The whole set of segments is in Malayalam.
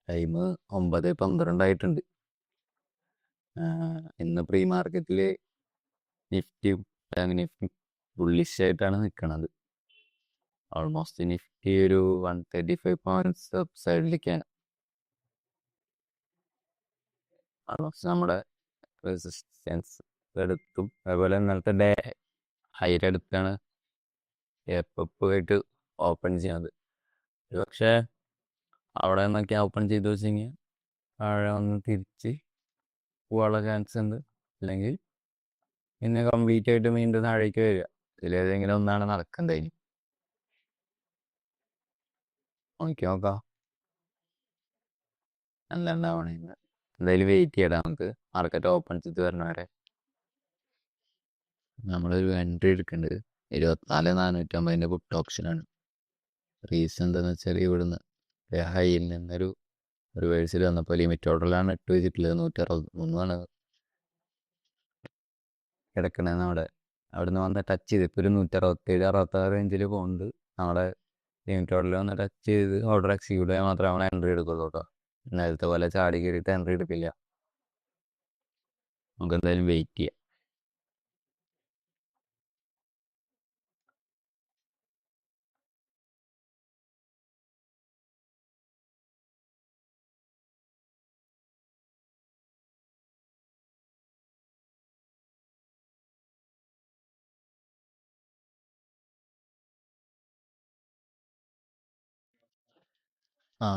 ടൈം 9:12 ഇന്ന് പ്രീ മാർക്കറ്റിൽ നിഫ്റ്റി ബാങ്ക് നിഫ്റ്റി ബുള്ളിഷ് ആയിട്ടാണ് നിൽക്കുന്നത്. ഓൾമോസ്റ്റ് നിഫ്റ്റി ഒരു 135 പോയിന്റ്സ് അപ്പ് സൈഡിലേക്കാണ്. ഓൾമോസ്റ്റ് നമ്മുടെ റെസിസ്റ്റൻസ് എടുത്തും അതുപോലെ ഇന്നലത്തെ ഡേ ഹൈയുടെ അടുത്താണ് ആയിട്ട് ഓപ്പൺ ചെയ്യുന്നത്. പക്ഷേ അവിടെ നിന്നൊക്കെ ഓപ്പൺ ചെയ്ത് വെച്ചെങ്കിൽ താഴെ വന്ന് തിരിച്ച് പോകാനുള്ള ചാൻസ് ഉണ്ട്. അല്ലെങ്കിൽ പിന്നെ കംപ്ലീറ്റ് ആയിട്ട് വീണ്ടും താഴേക്ക് വരിക. ഇതിലേതെങ്കിലും ഒന്നാണ് നടക്കേണ്ടത്. നോക്കാം എന്താവണേ. എന്തായാലും വെയിറ്റ് ചെയ്യടാ, നമുക്ക് മാർക്കറ്റ് ഓപ്പൺ ചെയ്ത് വരണവരെ. നമ്മളൊരു എൻട്രി എടുക്കേണ്ടത് 24,450 പുട്ട് ഓപ്ഷനാണ്. റീസൺ എന്താണെന്ന് വെച്ചാൽ ഇവിടുന്ന് ഹൈയിൽ നിന്നൊരു റിവേഴ്സിൽ വന്നപ്പോൾ ലിമിറ്റ് ഓർഡറിലാണ് ഇട്ട് വെച്ചിട്ടുള്ളത്. 163 കിടക്കണേ. അവിടുന്ന് വന്ന് ടച്ച് ചെയ്ത് ഇപ്പോൾ ഒരു 167-166 റേഞ്ചിൽ പോകുന്നുണ്ട്. നമ്മുടെ ലിമിറ്റ് ഓർഡറിൽ വന്ന് ടച്ച് ചെയ്ത് ഓർഡർ എക്സിക്യൂട്ട് ചെയ്യാൻ മാത്രമേ നമ്മൾ എൻട്രി എടുക്കുള്ളൂ കേട്ടോ. നേരത്തെ പോലെ ചാടി കയറിയിട്ട് എൻട്രി എടുക്കില്ല. നമുക്ക് എന്തായാലും വെയിറ്റ് ചെയ്യാം.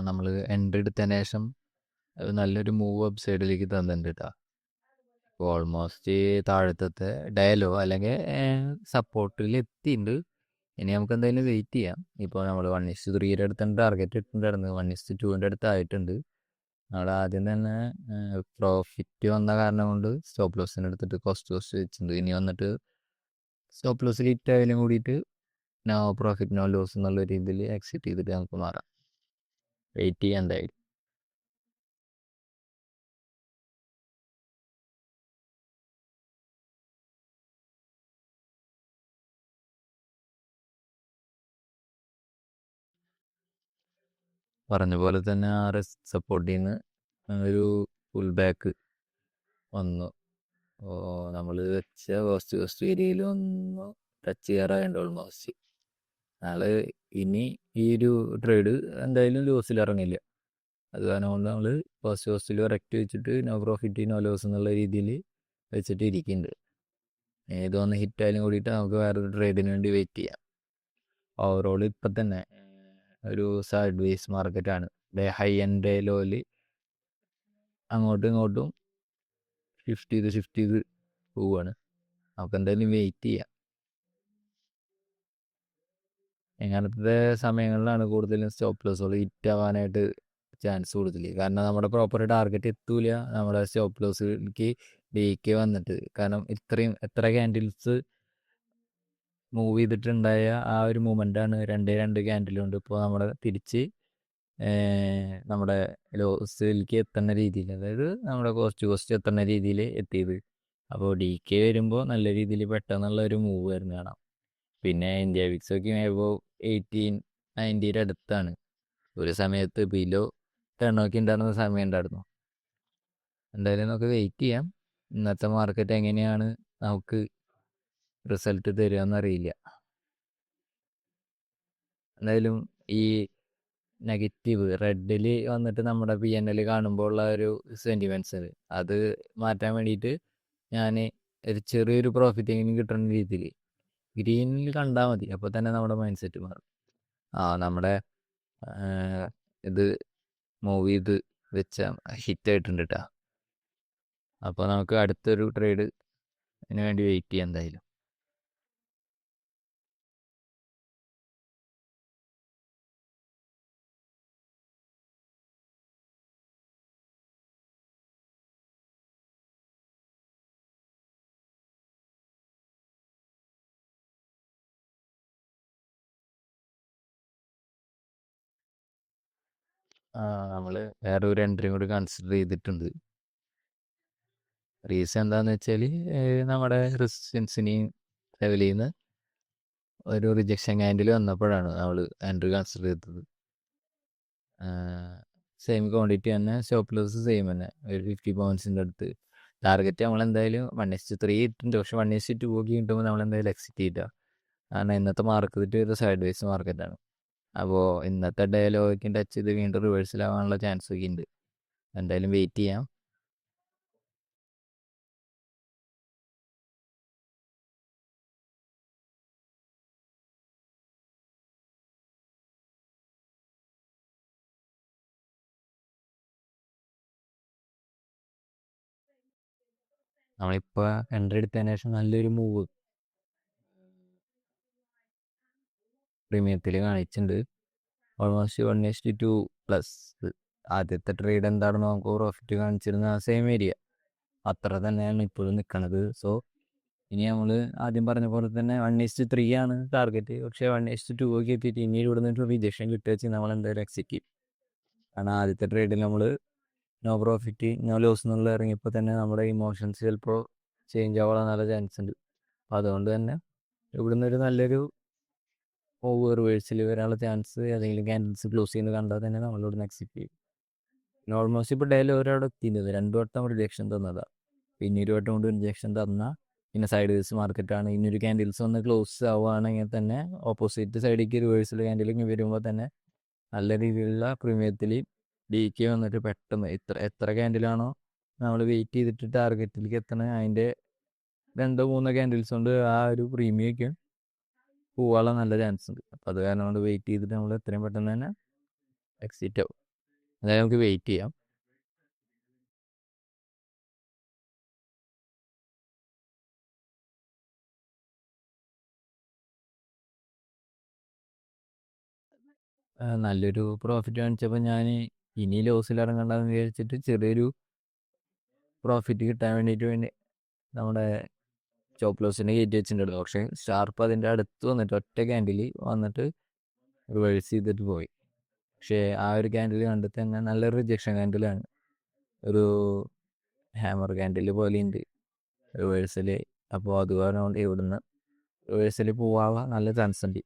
നമ്മൾ എൻട്രി എടുത്തതിന് ശേഷം നല്ലൊരു മൂവ് അപ്പ് സൈഡിലേക്ക് തന്നിട്ടുണ്ട് കേട്ടോ. ഇപ്പോൾ ഓൾമോസ്റ്റ് താഴത്തെ ഡയലോ അല്ലെങ്കിൽ സപ്പോർട്ടിൽ എത്തിയിട്ടുണ്ട്. ഇനി നമുക്ക് എന്തായാലും വെയിറ്റ് ചെയ്യാം. ഇപ്പോൾ നമ്മൾ 1:3 അടുത്താണ് ടാർഗറ്റ് ഇട്ടിട്ടുണ്ടായിരുന്നു. 1:2 അടുത്തായിട്ടുണ്ട്. നമ്മൾ ആദ്യം തന്നെ പ്രോഫിറ്റ് വന്ന കാരണം കൊണ്ട് സ്റ്റോപ്പ് ലോസിന് എടുത്തിട്ട് കോസ്റ്റ് വെച്ചിട്ടുണ്ട്. ഇനി വന്നിട്ട് സ്റ്റോപ്പ് ലോസിൽ ഹിറ്റ് ആയാലും കൂടിയിട്ട് നോ പ്രോഫിറ്റ് നോ ലോസ് എന്നുള്ള രീതിയിൽ എക്സിറ്റ് ചെയ്തിട്ട് നമുക്ക് മാറാം. വെയിറ്റ് ചെയ്യാൻ എന്തായാലും. പറഞ്ഞ പോലെ തന്നെ സപ്പോർട്ടിൽ നിന്ന് ഒരു ഫുൾ ബാക്ക് വന്നു. നമ്മൾ വെച്ച കോസ്റ്റ് ഏരിയയിൽ ഒന്ന് ടച്ച് ചെയ്യാറായുണ്ട് ഓൾമോസ്റ്റ്. നാളെ ഇനി ഈ ഒരു ട്രേഡ് എന്തായാലും ലോസിൽ ഇറങ്ങില്ല. അത് കാരണം കൊണ്ട് നമ്മൾ കോസ്റ്റിൽ കറക്റ്റ് വെച്ചിട്ട് നോ പ്രോഫിറ്റ് നോ ലോസ് എന്നുള്ള രീതിയിൽ വെച്ചിട്ട് ഇരിക്കുന്നുണ്ട്. ഏതൊന്ന് ഹിറ്റായാലും കൂടിയിട്ട് നമുക്ക് വേറൊരു ട്രേഡിന് വേണ്ടി വെയിറ്റ് ചെയ്യാം. ഓവറോൾ ഇപ്പം തന്നെ ഒരു സൈഡ് വേസ് മാർക്കറ്റാണ്. ഹൈ ആൻഡ് ഡേ ലോയിൽ അങ്ങോട്ടും ഇങ്ങോട്ടും ഷിഫ്റ്റ് ചെയ്ത് പോവുകയാണ്. നമുക്ക് എന്തായാലും വെയിറ്റ് ചെയ്യാം. ഇങ്ങനത്തെ സമയങ്ങളിലാണ് കൂടുതലും സ്റ്റോപ്പ് ലോസുകൾ ഹിറ്റ് ആവാനായിട്ട് ചാൻസ് കൂടുതൽ. കാരണം നമ്മുടെ പ്രോപ്പർ ടാർഗറ്റ് എത്തൂല നമ്മുടെ സ്റ്റോപ്പ് ലോസിലേക്ക് ഡേക്ക് വന്നിട്ട്. കാരണം എത്ര ക്യാൻഡിൽസ് മൂവ് ചെയ്തിട്ടുണ്ടായ ആ ഒരു മൂമെൻ്റാണ് 2 ക്യാൻഡിലുണ്ട് ഇപ്പോൾ നമ്മുടെ തിരിച്ച് നമ്മുടെ ലോസിലേക്ക് എത്തുന്ന രീതിയിൽ, അതായത് നമ്മുടെ കോസ്റ്റ് എത്തുന്ന രീതിയിൽ എത്തിയത്. അപ്പോൾ DK വരുമ്പോൾ നല്ല രീതിയിൽ പെട്ടെന്നുള്ള ഒരു മൂവ് വരുന്ന കാണാം. പിന്നെ ഇന്ത്യ വിക്സൊക്കെ ഇപ്പോൾ 1890 അടുത്താണ്. ഒരു സമയത്ത് ബിലോ 10 ഉണ്ടായിരുന്ന സമയം ഉണ്ടായിരുന്നു. എന്തായാലും നമുക്ക് വെയിറ്റ് ചെയ്യാം. ഇന്നത്തെ മാർക്കറ്റ് എങ്ങനെയാണ് നമുക്ക് റിസൾട്ട് തരികയെന്നറിയില്ല. എന്തായാലും ഈ നെഗറ്റീവ് റെഡിൽ വന്നിട്ട് നമ്മുടെ PNL കാണുമ്പോൾ ഉള്ള ഒരു സെൻറ്റിമെൻറ്റ്സ് അത് മാറ്റാൻ വേണ്ടിയിട്ട് ഞാൻ ഒരു ചെറിയൊരു പ്രോഫിറ്റ് എങ്കിലും കിട്ടുന്ന രീതിയിൽ ഗ്രീനിൽ കണ്ടാൽ മതി. അപ്പോൾ തന്നെ നമ്മുടെ മൈൻഡ് സെറ്റ് മാറും. നമ്മുടെ ഇത് മൂവ് ചെയ്ത് വെച്ച ഹിറ്റായിട്ടുണ്ട് കേട്ടോ. അപ്പോൾ നമുക്ക് അടുത്തൊരു ട്രേഡ് അതിന് വേണ്ടി വെയിറ്റ് ചെയ്യാം എന്തായാലും. നമ്മൾ വേറെ ഒരു എൻട്രിയും കൂടി കൺസിഡർ ചെയ്തിട്ടുണ്ട്. റീസൺ എന്താണെന്ന് വെച്ചാൽ നമ്മുടെ റെസിസ്റ്റൻസിനെയും ലെവലിൽ നിന്ന് ഒരു റിജക്ഷൻ ക്യാൻഡിൽ വന്നപ്പോഴാണ് നമ്മൾ എൻട്രി കൺസിഡർ ചെയ്തത്. സെയിം ക്വാണ്ടിറ്റി തന്നെ, സ്റ്റോപ്പ് ലോസ് സെയിം തന്നെ, ഒരു 50 പോയിന്റ്സിൻ്റെ അടുത്ത്. ടാർഗറ്റ് നമ്മളെന്തായാലും 1:3 ഇട്ടുണ്ട്, പക്ഷെ 1:2 ഒക്കെ കിട്ടുമ്പോൾ നമ്മളെന്തായാലും എക്സിറ്റ് ചെയ്തില്ല. കാരണം ഇന്നത്തെ മാർക്കറ്റ് ഒരു സൈഡ് വേസ് മാർക്കറ്റാണ്. അപ്പോൾ ഇന്നത്തെ ഡേ ലോയ്ക്ക് ടച്ച് ചെയ്ത് വീണ്ടും റിവേഴ്സലാവാനുള്ള ചാൻസ് ഒക്കെ ഉണ്ട്. എന്തായാലും വെയിറ്റ് ചെയ്യാം. നമ്മളിപ്പോൾ എൻട്രി എടുത്തതിന് ശേഷം നല്ലൊരു മൂവ് പ്രീമിയത്തിൽ കാണിച്ചിട്ടുണ്ട്. ഓൾമോസ്റ്റ് 1:2+. ആദ്യത്തെ ട്രേഡ് എന്താണെന്ന് നമുക്ക് പ്രോഫിറ്റ് കാണിച്ചിരുന്ന ആ സെയിം ഏരിയ അത്ര തന്നെയാണ് ഇപ്പോഴും നിൽക്കുന്നത്. സോ ഇനി നമ്മൾ ആദ്യം പറഞ്ഞ പോലെ തന്നെ 1:3 ആണ് ടാർഗറ്റ്. പക്ഷേ 1:2 ഒക്കെ എത്തിയിട്ട് ഇനി ഇവിടെ നിന്നിട്ട് റിജക്ഷൻ കിട്ടുക വെച്ചാൽ നമ്മൾ എന്തായാലും എക്സിറ്റ് ചെയ്യും. കാരണം ആദ്യത്തെ ട്രേഡിൽ നമ്മൾ നോ പ്രോഫിറ്റ് നോ ലോസ് എന്നുള്ള ഇറങ്ങിയപ്പോൾ തന്നെ നമ്മുടെ ഇമോഷൻസ് ചിലപ്പോൾ ചേഞ്ച് ആവാൻ നല്ല ചാൻസ് ഉണ്ട്. അപ്പോൾ അതുകൊണ്ട് തന്നെ ഇവിടുന്ന് ഒരു നല്ലൊരു റിവേഴ്സിൽ വരാനുള്ള ചാൻസ് ഏതെങ്കിലും ക്യാൻഡിൽസ് ക്ലോസ് ചെയ്യുന്നത് കണ്ടാൽ തന്നെ നമ്മളിവിടെ എക്സിറ്റ് ചെയ്യും. ഓൾമോസ്റ്റ് ഇപ്പോൾ ഡേയിൽ ഒരാടെ എത്തിയത് 2 വട്ടം റിജക്ഷൻ തന്നതാണ്. പിന്നെ 1 വട്ടം കൊണ്ട് റിജക്ഷൻ തന്നാൽ പിന്നെ സൈഡ് വേസ് മാർക്കറ്റാണ്. ഇനിയൊരു ക്യാൻഡിൽസ് ഒന്ന് ക്ലോസ് ആവുകയാണെങ്കിൽ തന്നെ ഓപ്പോസിറ്റ് സൈഡിലേക്ക് റിവേഴ്സിൽ ക്യാൻഡിലേക്ക് വരുമ്പോൾ തന്നെ നല്ല രീതിയിലുള്ള പ്രീമിയത്തിൽ DK വന്നിട്ട് പെട്ടെന്ന് എത്ര ക്യാൻഡിലാണോ നമ്മൾ വെയിറ്റ് ചെയ്തിട്ട് ടാർഗറ്റിലേക്ക് എത്തണത് അതിൻ്റെ 2-3 ക്യാൻഡിൽസ് കൊണ്ട് ആ ഒരു പ്രീമിയൊക്കെ പോകാനുള്ള നല്ല ചാൻസ് ഉണ്ട്. അപ്പോൾ അത് കാരണം കൊണ്ട് വെയിറ്റ് ചെയ്തിട്ട് നമ്മൾ എത്രയും പെട്ടെന്ന് തന്നെ എക്സിറ്റ് ആവും. അതായത് നമുക്ക് വെയിറ്റ് ചെയ്യാം. നല്ലൊരു പ്രോഫിറ്റ് കാണിച്ചപ്പോൾ ഞാൻ ഇനി ലോസിൽ ഇറങ്ങണ്ടെന്ന് വിചാരിച്ചിട്ട് ചെറിയൊരു പ്രോഫിറ്റ് കിട്ടാൻ വേണ്ടി നമ്മുടെ സ്റ്റോപ്പ് ലോസിനെ കയറ്റി വെച്ചിട്ടുണ്ടായിരുന്നു. പക്ഷേ ഷാർപ്പ് അതിൻ്റെ അടുത്ത് വന്നിട്ട് ഒറ്റ ക്യാൻഡിൽ വന്നിട്ട് റിവേഴ്സ് ചെയ്തിട്ട് പോയി. പക്ഷേ ആ ഒരു ക്യാൻഡിൽ കണ്ടിട്ട് തന്നെ നല്ലൊരു റിജക്ഷൻ ക്യാൻഡിലാണ്, ഒരു ഹാമർ ക്യാൻഡിൽ പോലെയുണ്ട് റിവേഴ്സൽ. അപ്പോൾ അത് കാരണം ഇവിടുന്ന് റിവേഴ്സൽ പോവാൻ നല്ല ചാൻസ് ഉണ്ട്.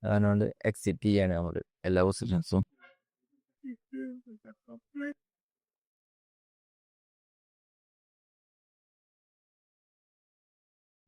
അതുകൊണ്ട് എക്സിറ്റ് ചെയ്യാണ് നമ്മൾ എല്ലാ പൊസിഷൻസും.